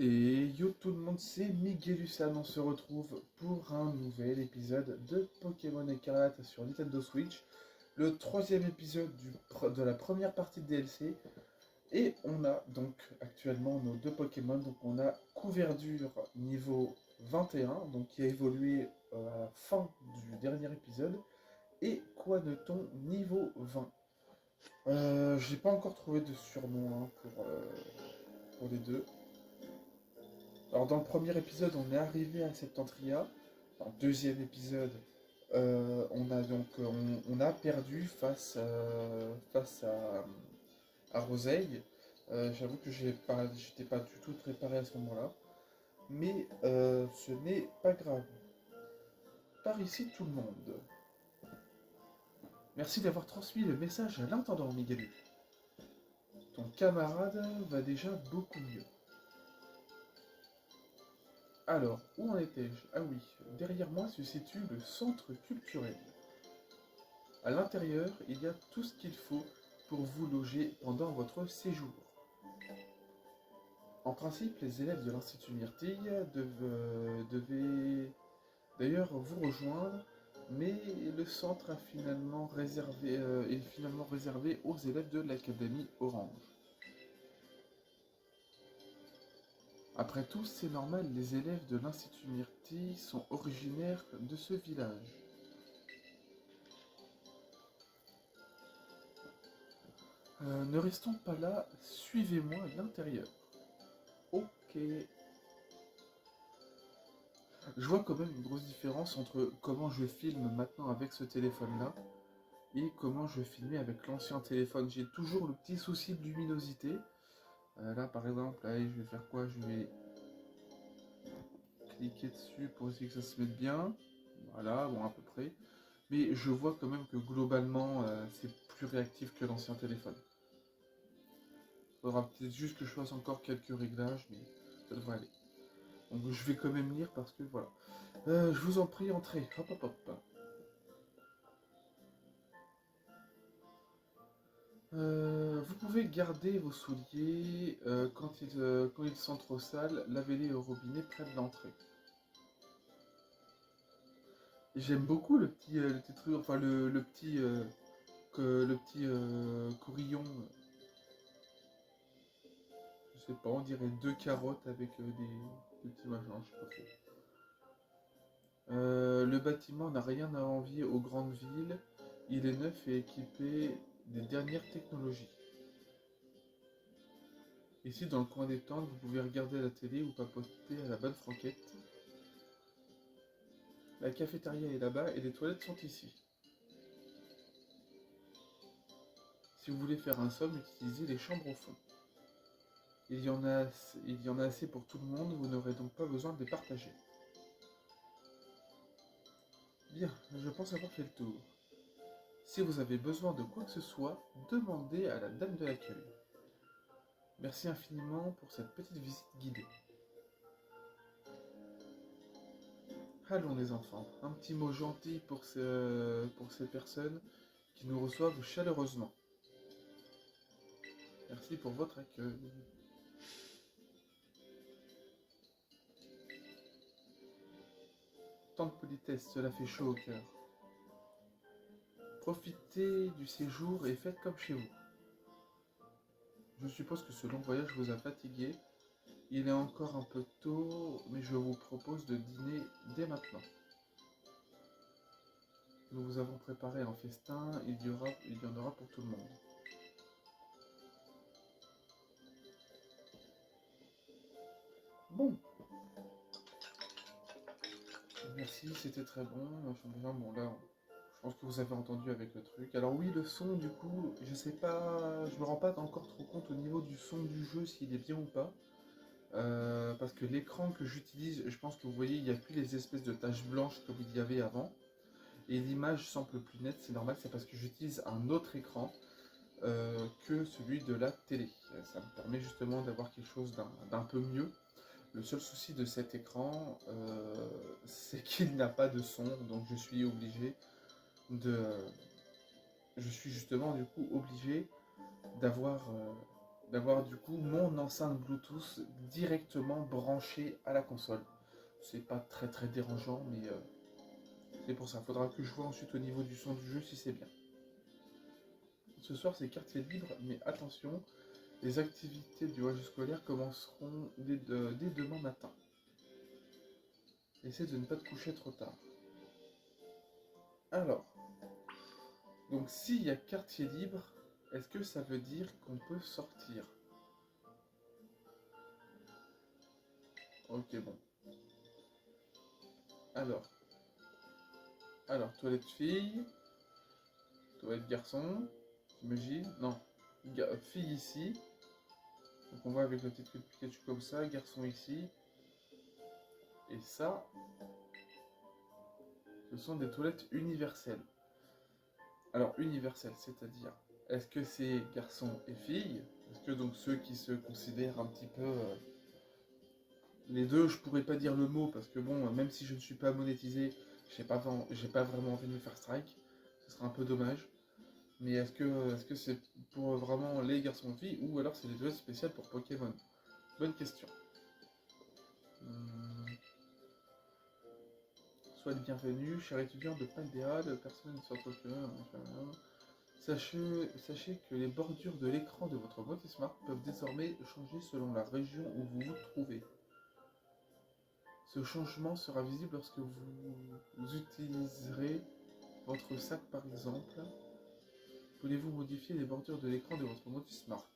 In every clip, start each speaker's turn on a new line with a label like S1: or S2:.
S1: Et yo tout le monde, c'est Miguelusan, on se retrouve pour un nouvel épisode de Pokémon Écarlate sur Nintendo Switch, le troisième épisode de la première partie de DLC, et on a donc actuellement nos deux Pokémon, donc on a Couverdure niveau 21, donc qui a évolué à la fin du dernier épisode, et Quaneton niveau 20. J'ai pas encore trouvé de surnom pour les deux. Alors dans le premier épisode, on est arrivé à Septentria. Dans le deuxième épisode, on a perdu face à Roseille. J'avoue que j'étais pas du tout préparé à ce moment-là. Mais ce n'est pas grave. Par ici tout le monde. Merci d'avoir transmis le message à l'intendant, Miguel. Ton camarade va déjà beaucoup mieux. Alors, où en étais-je? Ah oui, derrière moi se situe le centre culturel. À l'intérieur, il y a tout ce qu'il faut pour vous loger pendant votre séjour. En principe, les élèves de l'Institut Myrtille devaient d'ailleurs vous rejoindre, mais le centre est finalement réservé aux élèves de l'Académie Orange. Après tout, c'est normal, les élèves de l'Institut Myrtille sont originaires de ce village. Ne restons pas là, suivez-moi à l'intérieur. Ok. Je vois quand même une grosse différence entre comment je filme maintenant avec ce téléphone-là et comment je filmais avec l'ancien téléphone. J'ai toujours le petit souci de luminosité. Là, par exemple, allez, je vais faire quoi? Je vais cliquer dessus pour essayer que ça se mette bien. Voilà, bon, à peu près. Mais je vois quand même que globalement, c'est plus réactif que l'ancien téléphone. Il faudra peut-être juste que je fasse encore quelques réglages, mais ça devrait aller. Donc je vais quand même lire parce que voilà. Je vous en prie, entrez. Hop, hop, hop. Vous pouvez garder vos souliers quand ils sont trop sales, lavez-les au robinet près de l'entrée. J'aime beaucoup le petit truc, enfin le petit courillon. Je sais pas, on dirait deux carottes avec des petits machins, je sais pas trop. Le bâtiment n'a rien à envier aux grandes villes. Il est neuf et équipé des dernières technologies. Ici, dans le coin des tentes, vous pouvez regarder la télé ou papoter à la bonne franquette. La cafétéria est là-bas et les toilettes sont ici. Si vous voulez faire un somme, utilisez les chambres au fond. Il y en a assez pour tout le monde, vous n'aurez donc pas besoin de les partager. Bien, je pense avoir fait le tour. Si vous avez besoin de quoi que ce soit, demandez à la dame de l'accueil. Merci infiniment pour cette petite visite guidée. Allons les enfants, un petit mot gentil pour ces personnes qui nous reçoivent chaleureusement. Merci pour votre accueil. Tant de politesse, cela fait chaud au cœur. Profitez du séjour et faites comme chez vous. Je suppose que ce long voyage vous a fatigué. Il est encore un peu tôt, mais je vous propose de dîner dès maintenant. Nous vous avons préparé un festin, il y en aura pour tout le monde. Bon, merci, c'était très bon. Bon là, je pense que vous avez entendu avec le truc. Alors oui, le son, du coup, je sais pas, je me rends pas encore trop compte au niveau du son du jeu s'il est bien ou pas. Parce que l'écran que j'utilise, je pense que vous voyez, il n'y a plus les espèces de taches blanches comme il y avait avant. Et l'image semble plus nette, c'est normal, c'est parce que j'utilise un autre écran que celui de la télé. Ça me permet justement d'avoir quelque chose d'un peu mieux. Le seul souci de cet écran, c'est qu'il n'a pas de son, donc je suis obligé de... Je suis justement du coup obligé d'avoir d'avoir du coup mon enceinte Bluetooth directement branchée à la console. C'est pas très très dérangeant, mais c'est pour ça. Faudra que je vois ensuite au niveau du son du jeu si c'est bien. Ce soir c'est quartier libre, mais attention, les activités du voyage scolaire commenceront dès demain matin. Essaie de ne pas te coucher trop tard. Alors, donc s'il y a quartier libre, est-ce que ça veut dire qu'on peut sortir? Ok, bon. Alors, toilette fille, toilette garçon, j'imagine. Non, fille ici. Donc on voit avec le petit truc Pikachu comme ça, garçon ici. Et ça, ce sont des toilettes universelles. Alors universelles, c'est-à-dire, est-ce que c'est garçon et fille? Est-ce que donc ceux qui se considèrent un petit peu... les deux, je pourrais pas dire le mot parce que bon, même si je ne suis pas monétisé, j'ai pas vraiment envie de me faire strike. Ce serait un peu dommage. Mais est-ce que c'est pour vraiment les garçons et filles ou alors c'est des toilettes spéciales pour Pokémon? Bonne question. Hum, Sois le bienvenu, cher étudiant de Paldea, le personnel de centre sachez que les bordures de l'écran de votre Moto Smart peuvent désormais changer selon la région où vous vous trouvez. Ce changement sera visible lorsque vous utiliserez votre sac par exemple. Voulez-vous modifier les bordures de l'écran de votre Moto Smart?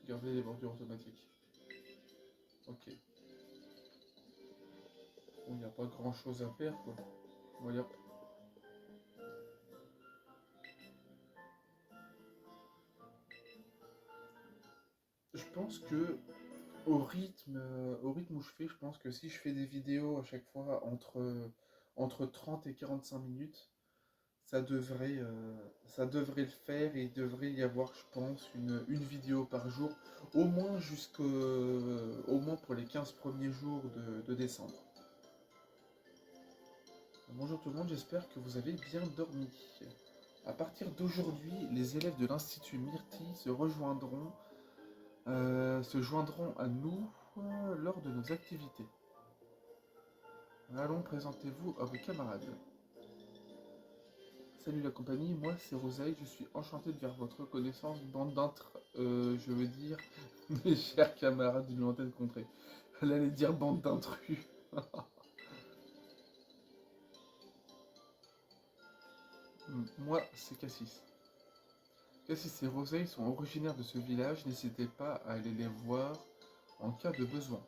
S1: Gardez les bordures automatiques. Ok. Bon, il n'y a pas grand chose à faire quoi. Voilà. Je pense que au rythme où je fais, je pense que si je fais des vidéos à chaque fois entre 30 et 45 minutes, ça devrait le faire et il devrait y avoir, je pense, une vidéo par jour, au moins pour les 15 premiers jours de décembre. Bonjour tout le monde, j'espère que vous avez bien dormi. À partir d'aujourd'hui, les élèves de l'Institut Myrtille se joindront à nous lors de nos activités. Allons, présentez-vous à vos camarades. Salut la compagnie, moi c'est Rosaï, je suis enchanté de faire votre connaissance, bande je veux dire, mes chers camarades d'une lointaine contrée. Elle allait dire bande d'intrus. Moi c'est Cassis. Cassis et Rosaï sont originaires de ce village, n'hésitez pas à aller les voir en cas de besoin.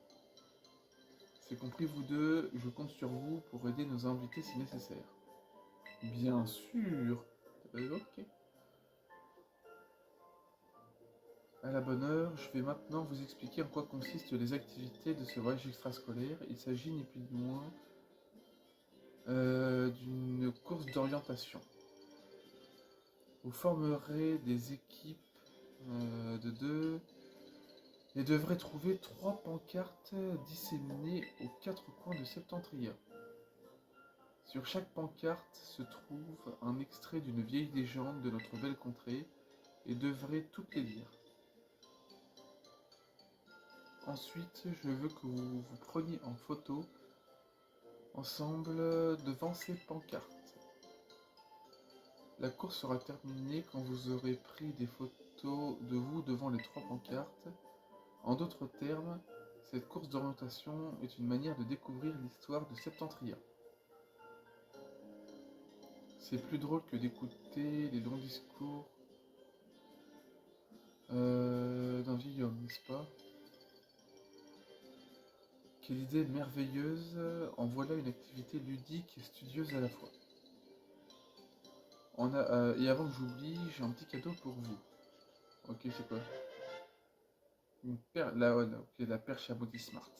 S1: C'est compris vous deux, je compte sur vous pour aider nos invités si nécessaire. Bien sûr. Ok. À la bonne heure, je vais maintenant vous expliquer en quoi consistent les activités de ce voyage extrascolaire. Il s'agit ni plus ni moins d'une course d'orientation. Vous formerez des équipes de deux et devrez trouver 3 pancartes disséminées aux 4 coins de Septentria. Sur chaque pancarte se trouve un extrait d'une vieille légende de notre belle contrée et devrez toutes les lire. Ensuite, je veux que vous vous preniez en photo ensemble devant ces pancartes. La course sera terminée quand vous aurez pris des photos de vous devant les 3 pancartes. En d'autres termes, cette course d'orientation est une manière de découvrir l'histoire de Septentria. C'est plus drôle que d'écouter les longs discours d'un vieil homme, n'est-ce pas? Quelle idée merveilleuse, en voilà une activité ludique et studieuse à la fois. Et avant que j'oublie, j'ai un petit cadeau pour vous. Ok, c'est quoi? Une perche, la perche à Body Smart.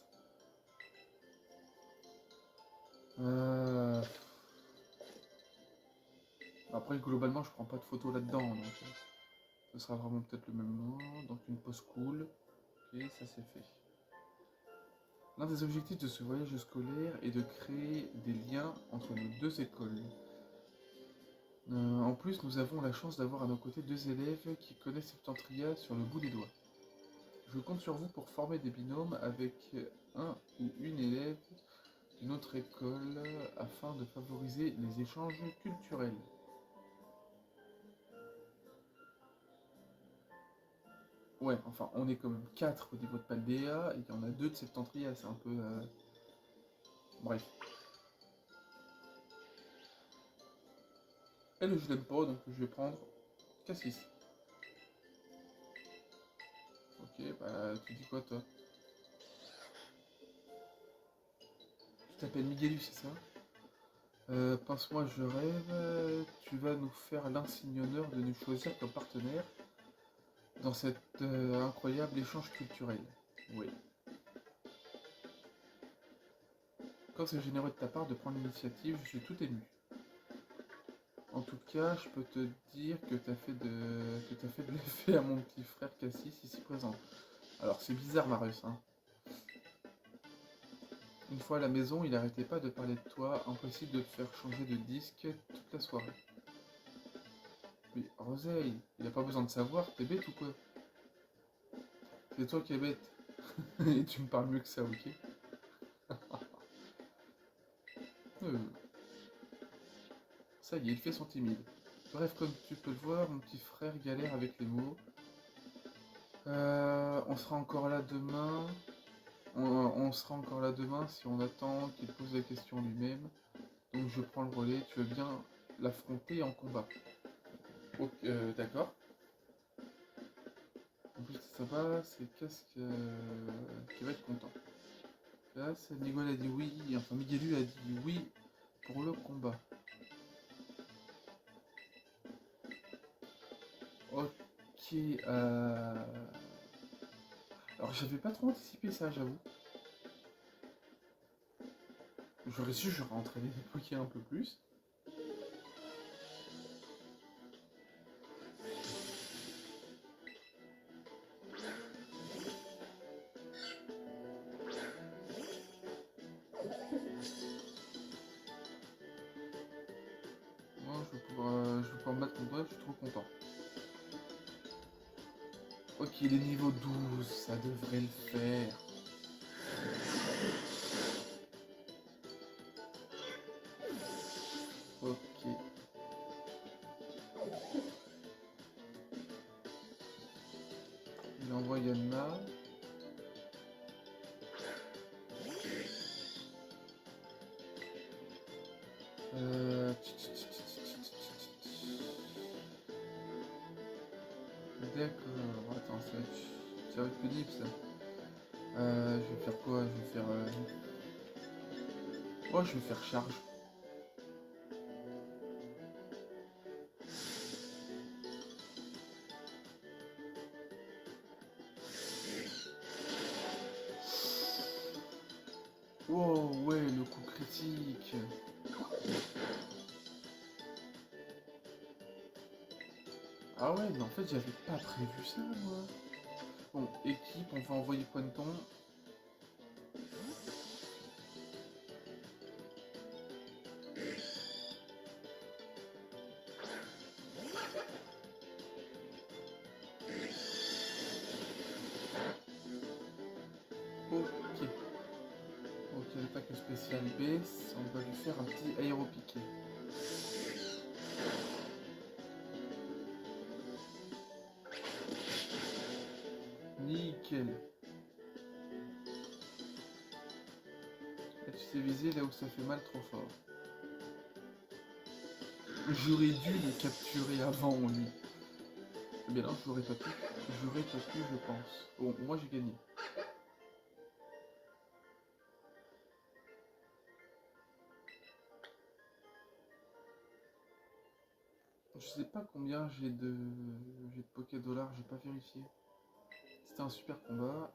S1: Euh, Après, globalement, je prends pas de photos là-dedans, donc ce sera vraiment peut-être le même nom. Donc une pose cool. Ok, ça c'est fait. L'un des objectifs de ce voyage scolaire est de créer des liens entre nos deux écoles. En plus, nous avons la chance d'avoir à nos côtés deux élèves qui connaissent Septentria sur le bout des doigts. Je compte sur vous pour former des binômes avec un ou une élève d'une autre école afin de favoriser les échanges culturels. Ouais, enfin, on est quand même 4 au niveau de Paldea et il y en a 2 de Septentria, c'est un peu... Bref. Elle, je l'aime pas, donc je vais prendre Cassis. Ok, bah, tu dis quoi, toi? Tu t'appelles Miguelu, c'est ça? Pense-moi, je rêve. Tu vas nous faire l'insigne honneur de nous choisir comme partenaire dans cet incroyable échange culturel. Oui. Quand c'est généreux de ta part de prendre l'initiative, je suis tout ému. En tout cas, je peux te dire que t'as fait de l'effet à mon petit frère Cassis ici présent. Alors c'est bizarre, Marius, hein. Une fois à la maison, il arrêtait pas de parler de toi, impossible de te faire changer de disque toute la soirée. Mais Roseille, il a pas besoin de savoir, t'es bête ou quoi? C'est toi qui es bête. Et tu me parles mieux que ça, ok? Euh, Ça y est, il fait son timide. Bref, comme tu peux le voir, mon petit frère galère avec les mots. On sera encore là demain. On sera encore là demain si on attend qu'il pose la question lui-même. Donc je prends le relais. Tu veux bien l'affronter en combat? Ok, d'accord. En plus, ça va, c'est Casque qui va être content. Là, Miguel a dit oui, enfin Miguelu a dit oui pour le combat. Ok, alors j'avais pas trop anticipé ça, j'avoue. J'aurais su, j'aurais entraîné les Poké un peu plus. Moi, je vais pouvoir me battre contre toi, je suis trop content. Ok, il est niveau 12, ça devrait le faire. Ok. Il envoie Yanma. Euh... D'accord, attends, ça va être pénible ça. Je vais faire quoi? Je vais faire... Oh, je vais faire charge. Wow, ouais, le coup critique. Ah ouais, mais en fait, j'avais pas prévu ça, moi. Bon, équipe, on va envoyer Pointon. Ok. Ok, l'attaque spéciale baisse. On va lui faire un petit aéropiqué. Nickel. Et tu sais viser là où ça fait mal trop fort. J'aurais dû le capturer avant, lui. Mais non, j'aurais pas pu. J'aurais pas pu, je pense. Bon, moi j'ai gagné. Je sais pas combien j'ai de Poké Dollars, j'ai pas vérifié. C'était un super combat.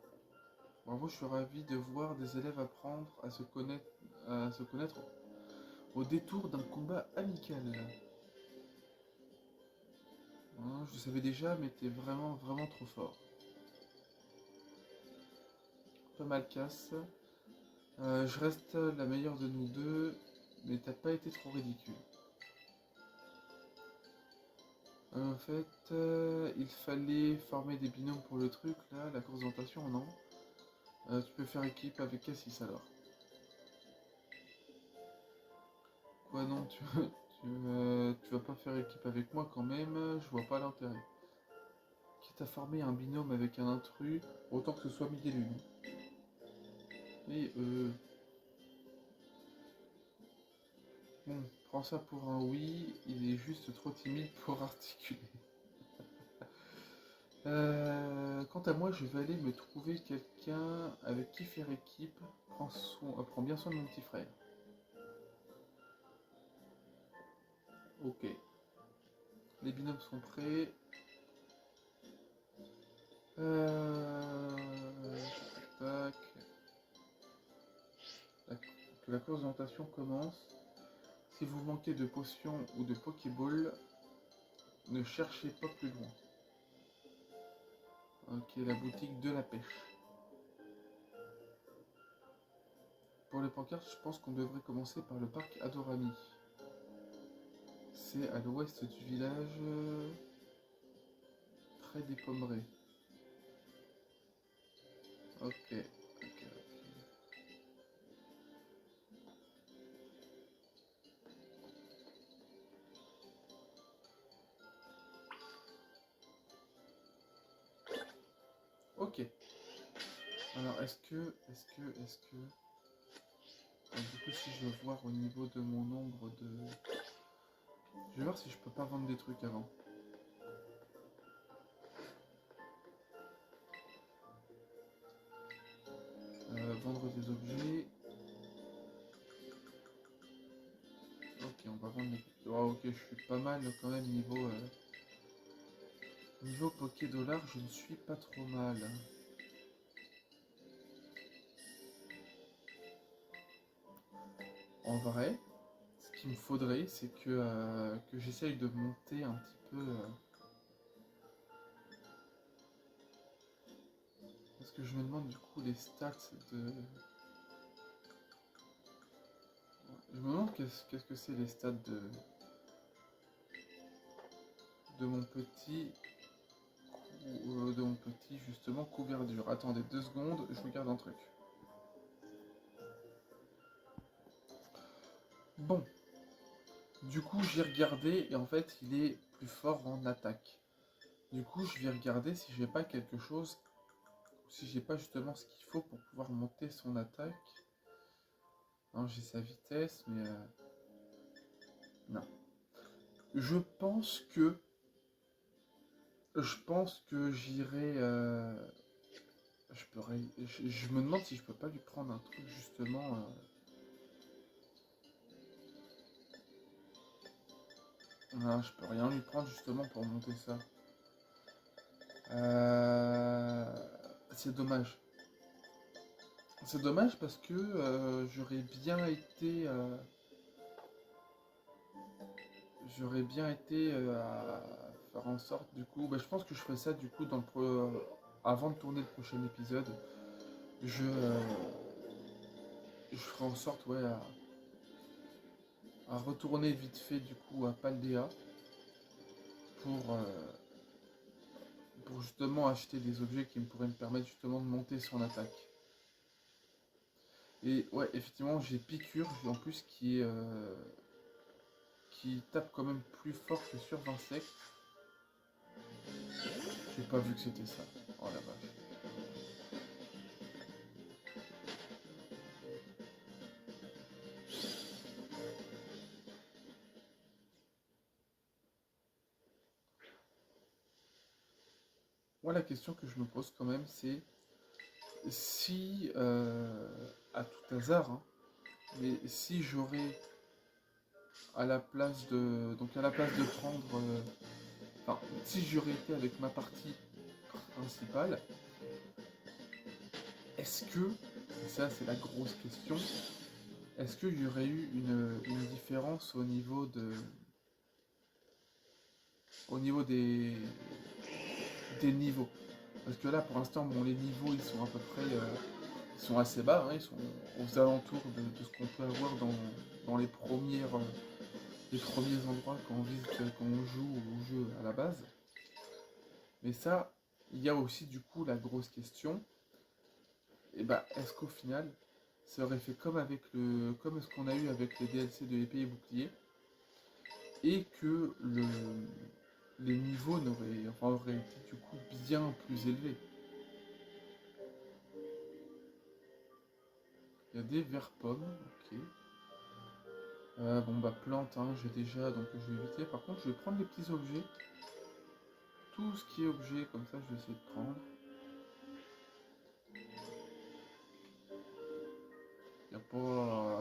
S1: Bravo, je suis ravi de voir des élèves apprendre à se connaître au détour d'un combat amical. Hein, je le savais déjà, mais t'es vraiment, vraiment trop fort. Pas mal casse. Je reste la meilleure de nous deux, mais t'as pas été trop ridicule. En fait, il fallait former des binômes pour le truc, là, la course d'orientation, non. Tu peux faire équipe avec Cassis alors. Quoi non, tu vas pas faire équipe avec moi quand même, je vois pas l'intérêt. Quitte à former un binôme avec un intrus, autant que ce soit Miguelune. Et bon, prends ça pour un oui, il est juste trop timide pour articuler. Quant à moi, je vais aller me trouver quelqu'un avec qui faire équipe. Prends bien soin de mon petit frère. Ok. Les binômes sont prêts. Tac. Que la course d'orientation commence. Si vous manquez de potions ou de Pokéball, ne cherchez pas plus loin. Ok, la boutique de la pêche. Pour les pancartes, je pense qu'on devrait commencer par le parc Adorami. C'est à l'ouest du village, près des pommeraies. Ok, ok. Ok. Alors, est-ce que... du coup, si je veux voir au niveau de mon nombre de... Je vais voir si je peux pas vendre des trucs avant. Vendre des objets. Ok, on va vendre les... Oh, ok, je suis pas mal quand même niveau... Niveau Poké Dollar, je ne suis pas trop mal. En vrai, ce qu'il me faudrait, c'est que j'essaye de monter un petit peu... parce que je me demande du coup les stats de... Je me demande qu'est-ce que c'est les stats de mon petit... de mon petit justement couverture. Attendez 2 secondes, je regarde un truc. Bon, du coup j'ai regardé et en fait il est plus fort en attaque. Du coup je vais regarder si j'ai pas quelque chose, si j'ai pas justement ce qu'il faut pour pouvoir monter son attaque. Non, j'ai sa vitesse, mais non. Je pense que j'irai. Je me demande si je peux pas lui prendre un truc justement. Non, je peux rien lui prendre justement pour monter ça. C'est dommage. C'est dommage parce que j'aurais bien été à faire en sorte du coup. Bah, je pense que je ferai ça du coup avant de tourner le prochain épisode. Je, je ferai en sorte ouais à retourner vite fait du coup à Paldea pour, euh, pour justement acheter des objets qui pourraient me permettre justement de monter son attaque. Et ouais, effectivement, j'ai Piqûre en plus qui tape quand même plus fort que sur Vinsect. J'ai pas vu que c'était ça. Oh la vache. Moi, la question que je me pose quand même, c'est si, à tout hasard, hein, mais si j'aurais à la place de prendre, enfin, si j'aurais été avec ma partie principale, est-ce que, et ça c'est la grosse question, est-ce qu'il y aurait eu une différence au niveau des niveaux? Parce que là, pour l'instant, bon, les niveaux, ils sont à peu près, ils sont assez bas, hein, ils sont aux alentours de ce qu'on peut avoir dans les premières, les premiers endroits quand on visite, quand on joue au jeu à la base. Mais ça, il y a aussi du coup la grosse question, et bah est-ce qu'au final, ça aurait fait comme ce qu'on a eu avec les DLC de épée et bouclier, et que les niveaux auraient été du coup bien plus élevés. Il y a des vers pommes, ok. Bon bah plantes, hein, j'ai déjà, donc je vais éviter. Par contre, je vais prendre les petits objets. Tout ce qui est objet, comme ça, je vais essayer de prendre.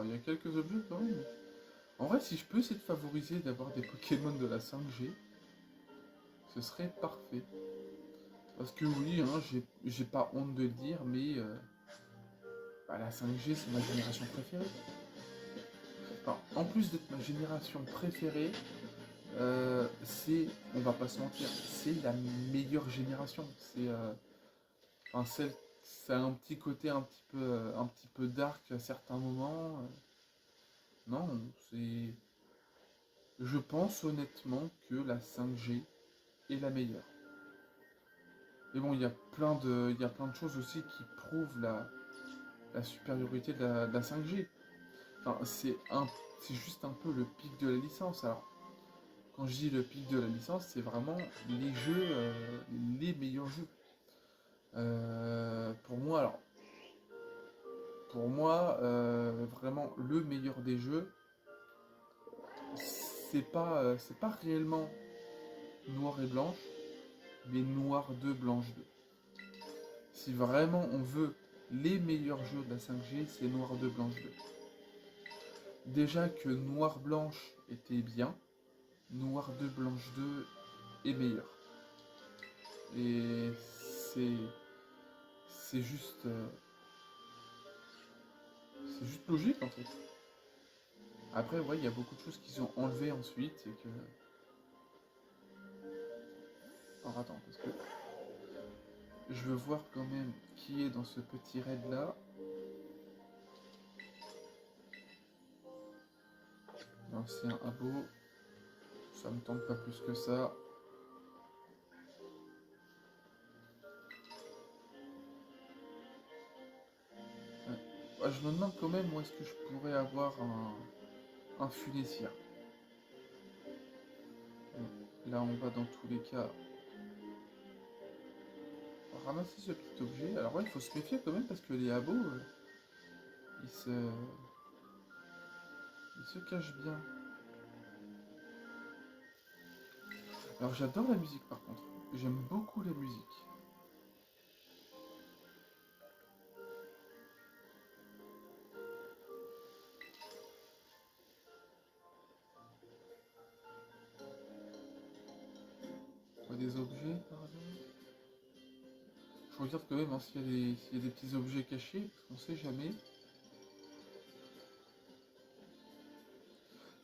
S1: Il y a quelques objets quand même. En vrai, si je peux essayer de favoriser d'avoir des Pokémon de la 5G, ce serait parfait. Parce que oui, hein, j'ai pas honte de le dire, mais bah, la 5G, c'est ma génération préférée. Enfin, en plus d'être ma génération préférée, on va pas se mentir, c'est la meilleure génération. Enfin, ça a un petit côté un petit peu dark à certains moments. Non, c'est, je pense honnêtement que la 5G est la meilleure. Mais bon, il y a plein de choses aussi qui prouvent la supériorité de la 5G. Enfin, c'est juste un peu le pic de la licence. Alors, quand je dis le pic de la licence, c'est vraiment les jeux, les meilleurs jeux. Pour moi, vraiment le meilleur des jeux, c'est pas réellement noir et blanche, mais noir 2, blanche 2. Si vraiment on veut les meilleurs jeux de la 5G, c'est noir 2, blanche 2. Déjà que noir blanche était bien, noir 2, blanche 2 est meilleur. Et c'est c'est juste euh, c'est juste logique en fait. Après ouais, il y a beaucoup de choses qu'ils ont enlevées ensuite et que alors attends parce que je veux voir quand même qui est dans ce petit raid là. L'ancien abo, ça me tente pas plus que ça. Je me demande quand même où est-ce que je pourrais avoir un funécia. Là on va dans tous les cas ramasser ce petit objet. Alors ouais, il faut se méfier quand même parce que les abos, ils se, ils se cachent bien. Alors j'adore la musique par contre. J'aime beaucoup la musique. Des objets par exemple. Je regarde quand même hein, s'il y a des petits objets cachés, parce qu'on sait jamais.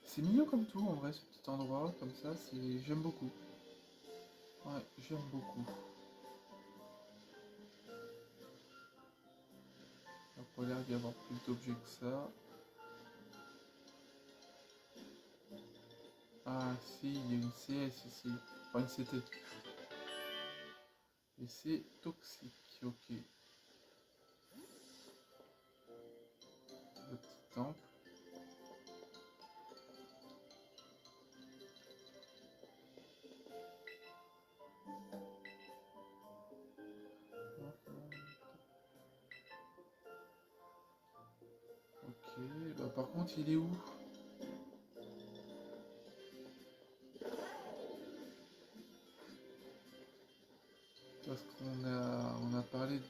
S1: C'est mignon comme tout en vrai ce petit endroit, comme ça, j'aime beaucoup. Ouais, j'aime beaucoup. Il n'y a pas l'air d'y avoir plus d'objets que ça. Ah si, il y a une CS ici. Enfin une CT. Et c'est toxique, ok. Le petit temple. Ok, bah par contre il est où? Parce on a parlé du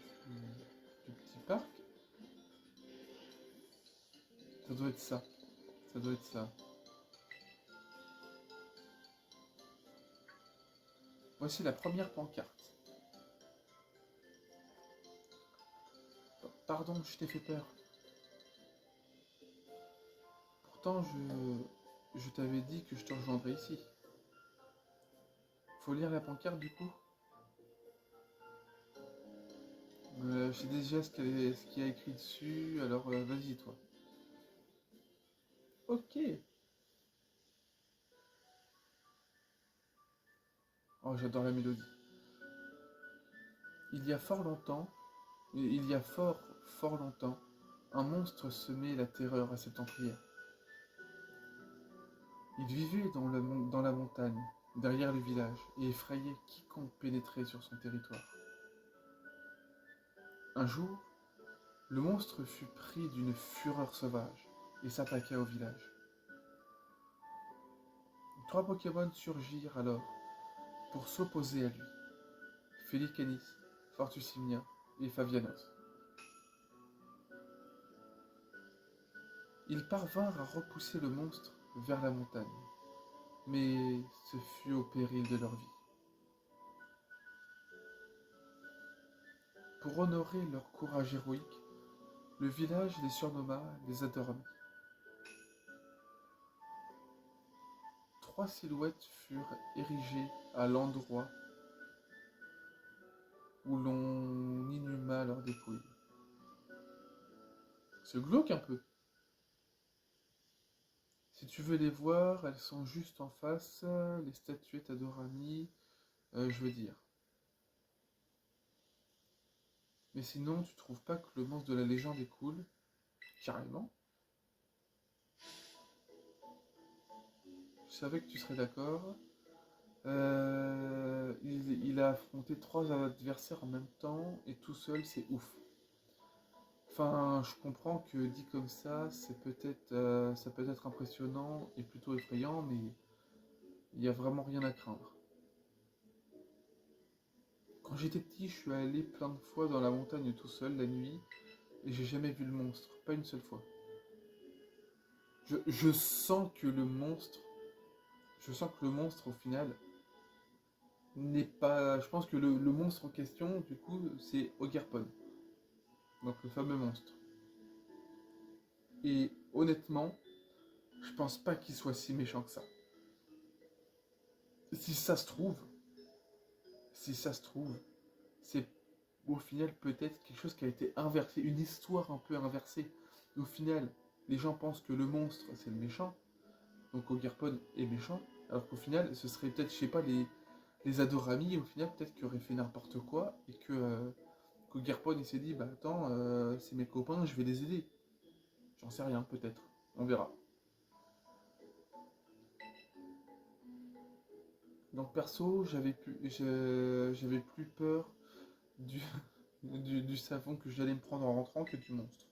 S1: petit parc. Ça doit être ça. Ça doit être ça. Voici la première pancarte. Pardon, je t'ai fait peur. Pourtant, je t'avais dit que je te rejoindrais ici. Faut lire la pancarte du coup. Je sais déjà ce qu'il y a écrit dessus, alors vas-y toi. Ok. Oh, j'adore la mélodie. Il y a fort longtemps, il y a fort longtemps, un monstre semait la terreur à Septembrière. Il vivait dans la montagne, derrière le village, et effrayait quiconque pénétrait sur son territoire. Un jour, le monstre fut pris d'une fureur sauvage et s'attaqua au village. Trois Pokémon surgirent alors pour s'opposer à lui. Félicanis, Fortusimia et Favianos. Ils parvinrent à repousser le monstre vers la montagne, mais ce fut au péril de leur vie. Pour honorer leur courage héroïque, le village les surnomma les Adormis. Trois silhouettes furent érigées à l'endroit où l'on inhuma leurs dépouilles. C'est glauque un peu. Si tu veux les voir, elles sont juste en face, les statuettes Adorami, je veux dire. Mais sinon, tu trouves pas que le monstre de la légende est cool? Carrément. Je savais que tu serais d'accord. Il a affronté trois adversaires en même temps et tout seul, c'est ouf. Enfin, je comprends que dit comme ça, ça peut être impressionnant et plutôt effrayant, mais il n'y a vraiment rien à craindre. Quand j'étais petit, je suis allé plein de fois dans la montagne tout seul la nuit et j'ai jamais vu le monstre, pas une seule fois. Je sens que je sens que le monstre au final n'est pas. Je pense que le monstre en question, du coup, c'est Ogerpon, donc le fameux monstre. Et honnêtement, je pense pas qu'il soit si méchant que ça. Si ça se trouve, si ça se trouve, c'est au final peut-être quelque chose qui a été inversé, une histoire un peu inversée. Au final, les gens pensent que le monstre c'est le méchant, donc Ogerpon est méchant, alors qu'au final, ce serait peut-être, je sais pas, les Adorami, au final, peut-être qu'ils auraient fait n'importe quoi et qu'Ogerpon il s'est dit, bah attends, c'est mes copains, je vais les aider. J'en sais rien, peut-être. On verra. Donc perso, j'avais plus peur du, du savon que j'allais me prendre en rentrant que du monstre.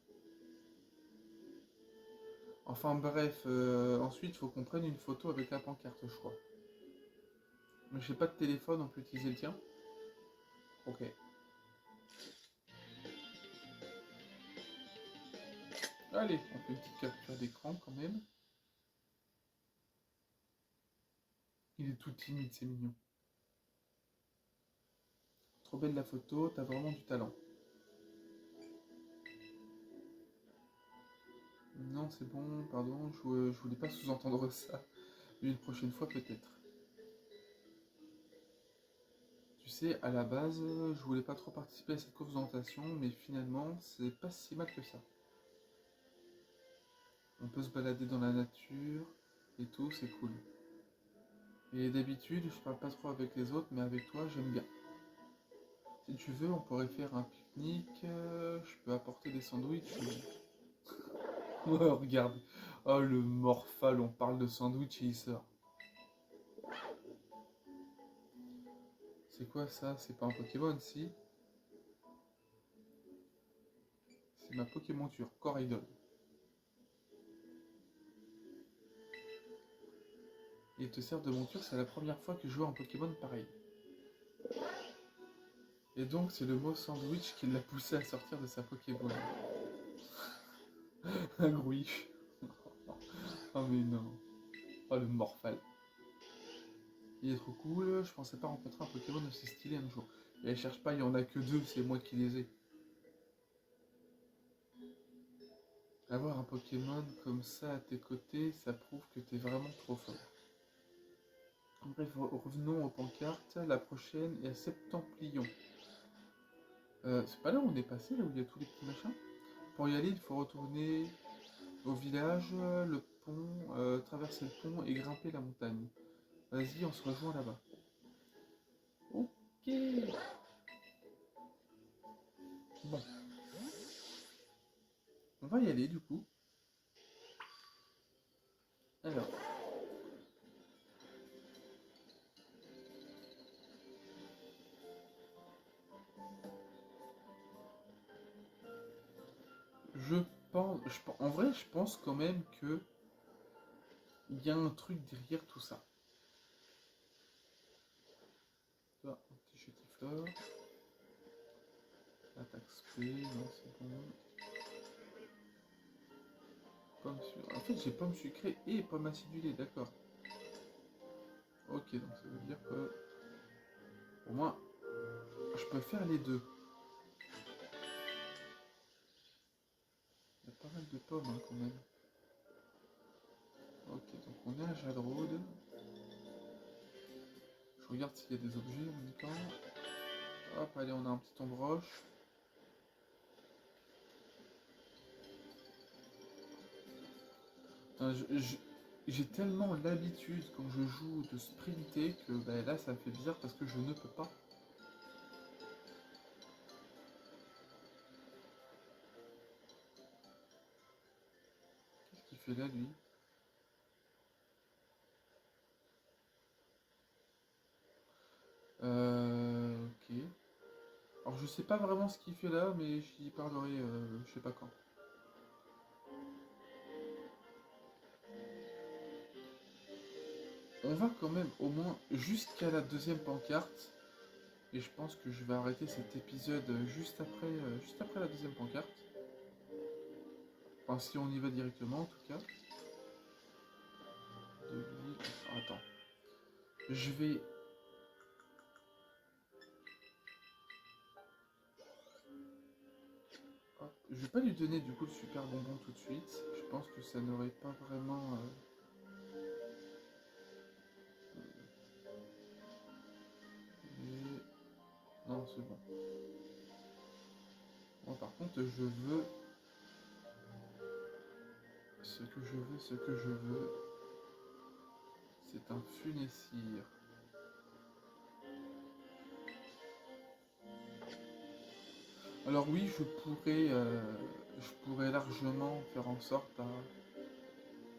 S1: Enfin bref, ensuite il faut qu'on prenne une photo avec la pancarte, je crois. Mais j'ai pas de téléphone, on peut utiliser le tien. Ok. Allez, on fait une petite capture d'écran quand même. Il est tout timide, c'est mignon. Trop belle la photo, t'as vraiment du talent. Non, c'est bon, pardon, je voulais pas sous-entendre ça. Une prochaine fois peut-être. Tu sais, à la base, je voulais pas trop participer à cette course d'orientation, mais finalement, c'est pas si mal que ça. On peut se balader dans la nature et tout, c'est cool. Et d'habitude, je parle pas trop avec les autres, mais avec toi, j'aime bien. Si tu veux, on pourrait faire un pique-nique, je peux apporter des sandwichs. Ouais, regarde. Oh, le morphal, on parle de sandwich et il sort. C'est quoi ça? C'est pas un Pokémon, si? C'est ma Pokémonture, Coraidon. Il te sert de monture, c'est la première fois que je joue un Pokémon pareil. Et donc, c'est le mot sandwich qui l'a poussé à sortir de sa Pokéball. Un grouiche. Oh mais non. Oh le morphal. Il est trop cool, je pensais pas rencontrer un Pokémon aussi stylé un jour. Et cherche pas, il y en a que deux, c'est moi qui les ai. Avoir un Pokémon comme ça à tes côtés, ça prouve que t'es vraiment trop fort. Bref, revenons aux pancartes. La prochaine est à Septemplion. C'est pas là où on est passé, là où il y a tous les petits machins. Pour y aller, il faut retourner au village, le pont, traverser le pont et grimper la montagne. Vas-y, on se rejoint là-bas. compliqué. Bon. On va y aller du coup. Alors. En vrai, je pense quand même que il y a un truc derrière tout ça. Là, un petit chétiflore. Attaque spé, non, c'est bon. Pomme sucrée. En fait, j'ai pomme sucrée et pomme acidulée, d'accord. Ok, donc ça veut dire que au moins, je peux faire les deux. Il y a pas mal de pommes hein, quand même. Ok, donc on est à Jadrode. Je regarde s'il y a des objets en même temps. Hop, allez, on a un petit ombroche. J'ai tellement l'habitude quand je joue de sprinter que bah, là ça me fait bizarre parce que je ne peux pas. Qu'est-ce qu'il fait là lui? Ok. Alors je sais pas vraiment ce qu'il fait là, mais j'y parlerai je sais pas quand. On va quand même au moins jusqu'à la deuxième pancarte. Et je pense que je vais arrêter cet épisode juste après la deuxième pancarte. Enfin si on y va directement en tout cas. Attends. Je vais... Hop. Je vais pas lui donner du coup le super bonbon tout de suite. Je pense que ça n'aurait pas vraiment... Non, c'est bon. Moi par contre, je veux... Ce que je veux, ce que je veux... C'est un funessire. Alors oui, je pourrais largement faire en sorte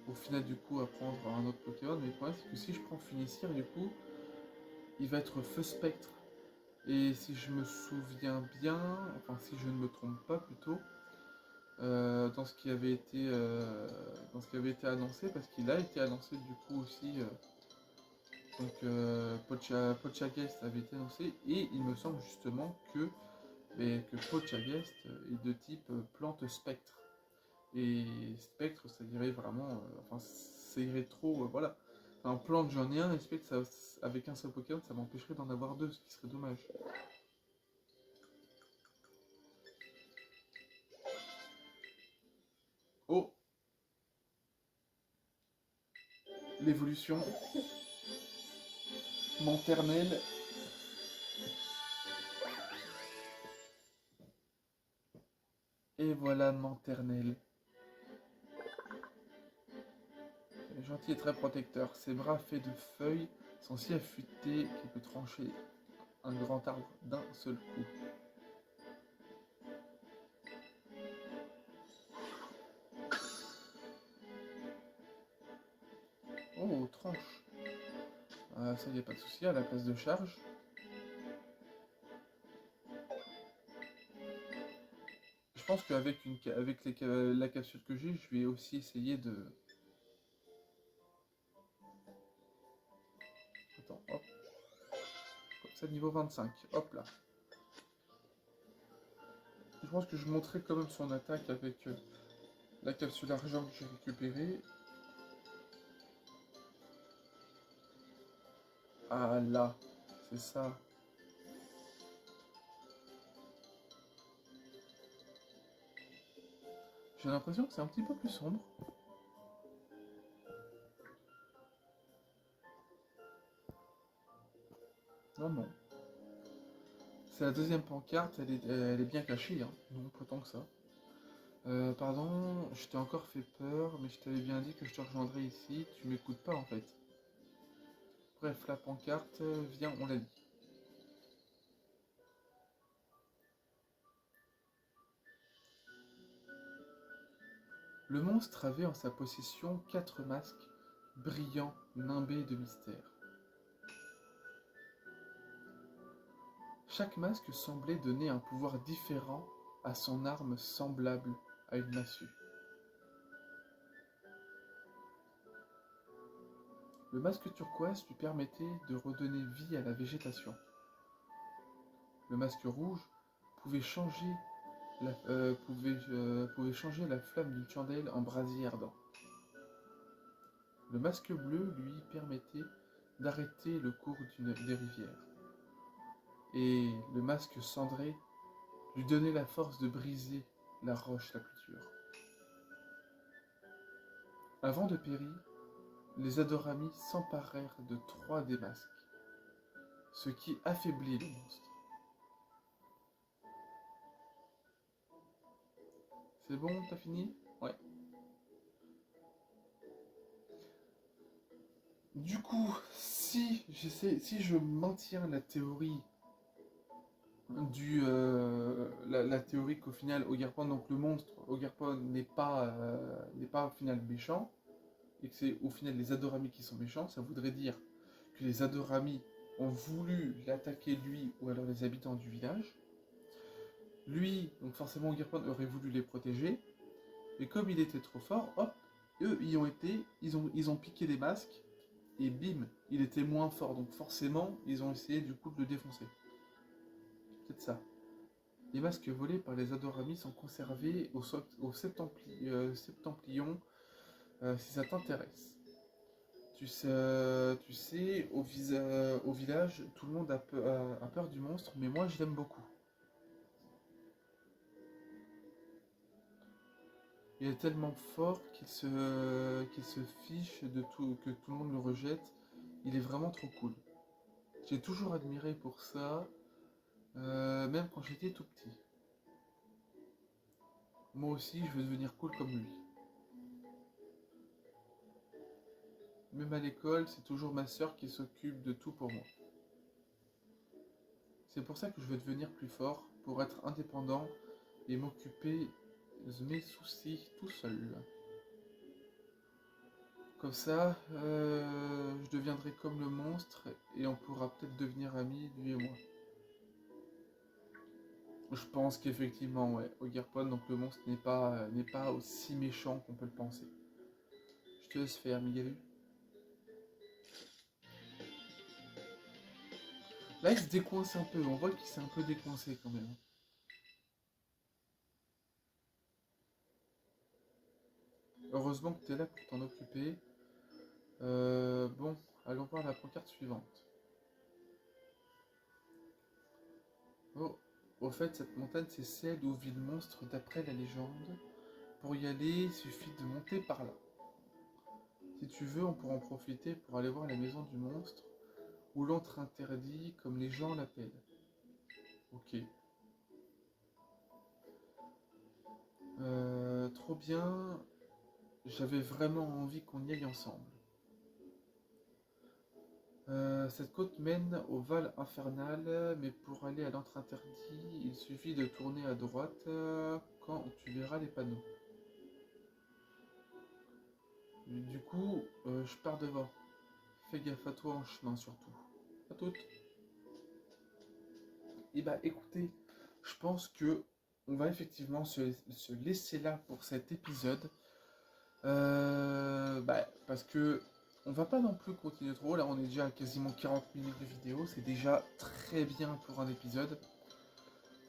S1: au final du coup à prendre un autre Pokémon, mais le problème c'est que si je prends Funessir du coup, il va être Feu Spectre. Et si je me souviens bien, enfin si je ne me trompe pas plutôt, dans ce qui avait été annoncé, parce qu'il a été annoncé du coup aussi, donc Pochagest avait été annoncé, et il me semble justement que Pochagest est de type plante spectre. Et spectre, ça irait vraiment, enfin ça irait trop, voilà. En plante j'en ai un, et spectre avec un seul Pokémon, ça m'empêcherait d'en avoir deux, ce qui serait dommage. Oh, l'évolution maternelle. Et voilà maternelle. Gentil et très protecteur. Ses bras faits de feuilles sont si affûtés qu'il peut trancher un grand arbre d'un seul coup. Oh, tranche. Ça y a pas de souci, à la place de charge. Je pense qu'avec la capsule que j'ai, je vais aussi essayer de... Attends, hop. Comme ça, niveau 25. Hop là. Je pense que je montrerai quand même son attaque avec la capsule argent que j'ai récupérée. Ah là, c'est ça. J'ai l'impression que c'est un petit peu plus sombre. Non, non. C'est la deuxième pancarte, elle est bien cachée, hein. Non, pas tant que ça. Pardon, je t'ai encore fait peur, mais je t'avais bien dit que je te rejoindrais ici. Tu m'écoutes pas en fait. Bref, la pancarte, vient, on l'a dit. Le monstre avait en sa possession 4 masques, brillants, nimbés de mystère. Chaque masque semblait donner un pouvoir différent à son arme semblable à une massue. Le masque turquoise lui permettait de redonner vie à la végétation. Le masque rouge pouvait changer pouvait changer la flamme d'une chandelle en brasier ardent. Le masque bleu lui permettait d'arrêter le cours des rivières. Et le masque cendré lui donnait la force de briser la roche la plus dure. Avant de périr, les Adoramis s'emparèrent de 3 des masques, ce qui affaiblit le monstre. C'est bon, t'as fini? Ouais. Du coup, si je maintiens la théorie la théorie qu'au final Ogerpon, donc le monstre Ogerpon n'est pas au final méchant, et que c'est au final les Adoramis qui sont méchants, ça voudrait dire que les Adoramis ont voulu l'attaquer lui ou alors les habitants du village. Lui, donc forcément Ogerpon aurait voulu les protéger, et comme il était trop fort, hop, eux ils ont piqué des masques, et bim, il était moins fort, donc forcément ils ont essayé du coup de le défoncer. Peut-être ça. Les masques volés par les Adoramis sont conservés au Septentrion, si ça t'intéresse. Tu sais au village, tout le monde a peur du monstre, mais moi je l'aime beaucoup. Il est tellement fort qu'il se fiche de tout, que tout le monde le rejette. Il est vraiment trop cool. J'ai toujours admiré pour ça, même quand j'étais tout petit. Moi aussi, je veux devenir cool comme lui. Même à l'école, c'est toujours ma sœur qui s'occupe de tout pour moi. C'est pour ça que je veux devenir plus fort, pour être indépendant et m'occuper de mes soucis tout seul. Comme ça, je deviendrai comme le monstre et on pourra peut-être devenir amis, lui et moi. Je pense qu'effectivement, ouais, Ogerpon, donc le monstre n'est pas aussi méchant qu'on peut le penser. Je te laisse faire, Miguel. Là, il se décoince un peu, on voit qu'il s'est un peu décoincé quand même. Heureusement que tu es là pour t'en occuper. Bon, allons voir la pancarte suivante. Oh, au fait, cette montagne, c'est celle où vit le monstre d'après la légende. Pour y aller, il suffit de monter par là. Si tu veux, on pourra en profiter pour aller voir la maison du monstre, ou l'antre interdit, comme les gens l'appellent. Ok. Trop bien. J'avais vraiment envie qu'on y aille ensemble. Cette côte mène au Val infernal, mais pour aller à l'antre interdit, il suffit de tourner à droite quand tu verras les panneaux. Du coup, je pars devant. Fais gaffe à toi en chemin surtout. À toutes. Et bah écoutez, je pense que on va effectivement se laisser là pour cet épisode. Parce que on va pas non plus continuer trop. Là, on est déjà à quasiment 40 minutes de vidéo. C'est déjà très bien pour un épisode.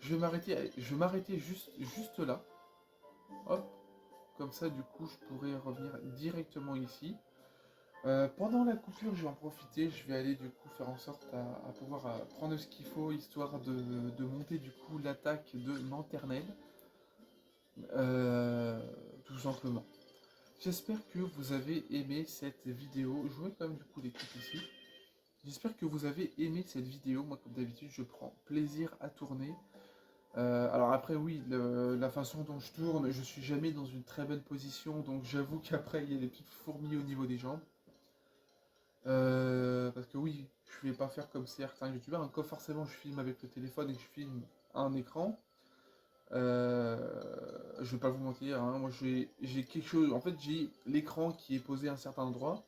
S1: Je vais m'arrêter juste là. Hop. Comme ça, du coup, je pourrais revenir directement ici. Pendant la coupure, je vais en profiter. Je vais aller du coup faire en sorte à pouvoir prendre ce qu'il faut, histoire de monter du coup l'attaque de Lanternelle. Tout simplement. J'espère que vous avez aimé cette vidéo. Je vois quand même du coup des trucs ici. J'espère que vous avez aimé cette vidéo. Moi, comme d'habitude, je prends plaisir à tourner. Alors après, oui, la façon dont je tourne, je suis jamais dans une très bonne position. Donc j'avoue qu'après, il y a des petites fourmis au niveau des jambes. Parce que oui, je vais pas faire comme certains youtubeurs. Encore forcément, je filme avec le téléphone et je filme un écran. Je vais pas vous mentir, hein, moi j'ai quelque chose. En fait, j'ai l'écran qui est posé à un certain endroit.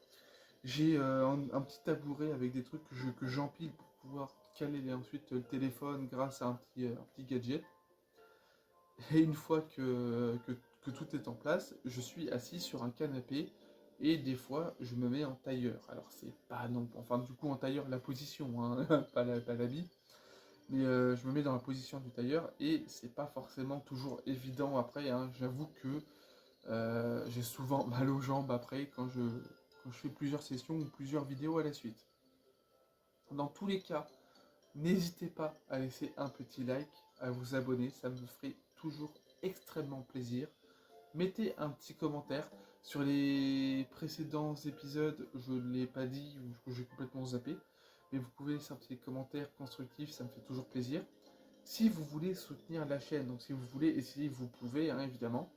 S1: J'ai un petit tabouret avec des trucs que j'empile pour pouvoir caler ensuite le téléphone grâce à un petit gadget. Et une fois que tout est en place, je suis assis sur un canapé et des fois je me mets en tailleur. Alors c'est pas non, enfin du coup en tailleur la position, hein, pas l'habit, mais je me mets dans la position du tailleur et c'est pas forcément toujours évident après, hein. J'avoue que j'ai souvent mal aux jambes après quand je fais plusieurs sessions ou plusieurs vidéos à la suite. Dans tous les cas, n'hésitez pas à laisser un petit like, à vous abonner, ça me ferait toujours extrêmement plaisir. Mettez un petit commentaire. Sur les précédents épisodes, je ne l'ai pas dit ou que j'ai complètement zappé, mais vous pouvez laisser un petit commentaire constructif, ça me fait toujours plaisir. Si vous voulez soutenir la chaîne, donc si vous voulez essayer, vous pouvez, hein, évidemment,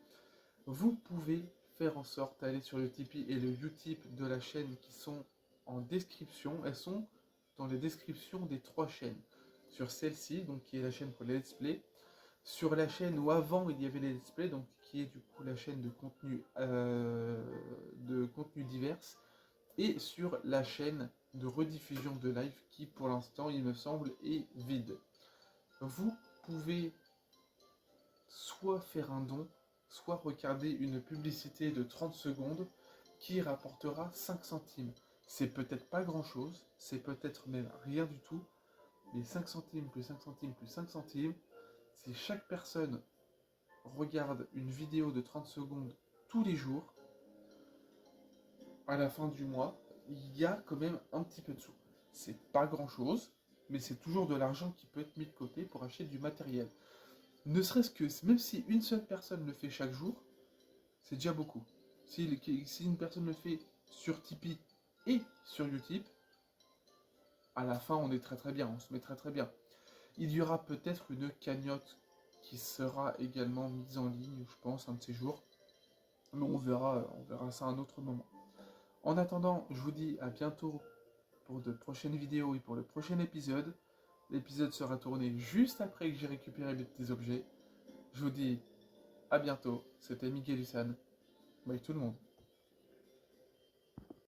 S1: vous pouvez faire en sorte d'aller sur le Tipeee et le Utip de la chaîne qui sont en description. Elles sont dans les descriptions des 3 chaînes. Sur celle-ci, donc qui est la chaîne pour les let's play, sur la chaîne où avant il y avait les let's play, donc qui est du coup la chaîne de contenu divers, et sur la chaîne de rediffusion de live qui pour l'instant il me semble est vide. Vous pouvez soit faire un don, soit regarder une publicité de 30 secondes qui rapportera 5 centimes. C'est peut-être pas grand chose, c'est peut-être même rien du tout, mais 5 centimes plus 5 centimes plus 5 centimes, si chaque personne regarde une vidéo de 30 secondes tous les jours, à la fin du mois, il y a quand même un petit peu de sous. C'est pas grand chose, mais c'est toujours de l'argent qui peut être mis de côté pour acheter du matériel. Ne serait-ce que, même si une seule personne le fait chaque jour, c'est déjà beaucoup. Si une personne le fait sur Tipeee et sur Utip, à la fin on est très très bien, on se met très très bien. Il y aura peut-être une cagnotte qui sera également mise en ligne, je pense, un de ces jours. Mais on verra ça à un autre moment. En attendant, je vous dis à bientôt pour de prochaines vidéos et pour le prochain épisode. L'épisode sera tourné juste après que j'ai récupéré mes petits objets. Je vous dis à bientôt. C'était Miguel Hussan. Bye tout le monde.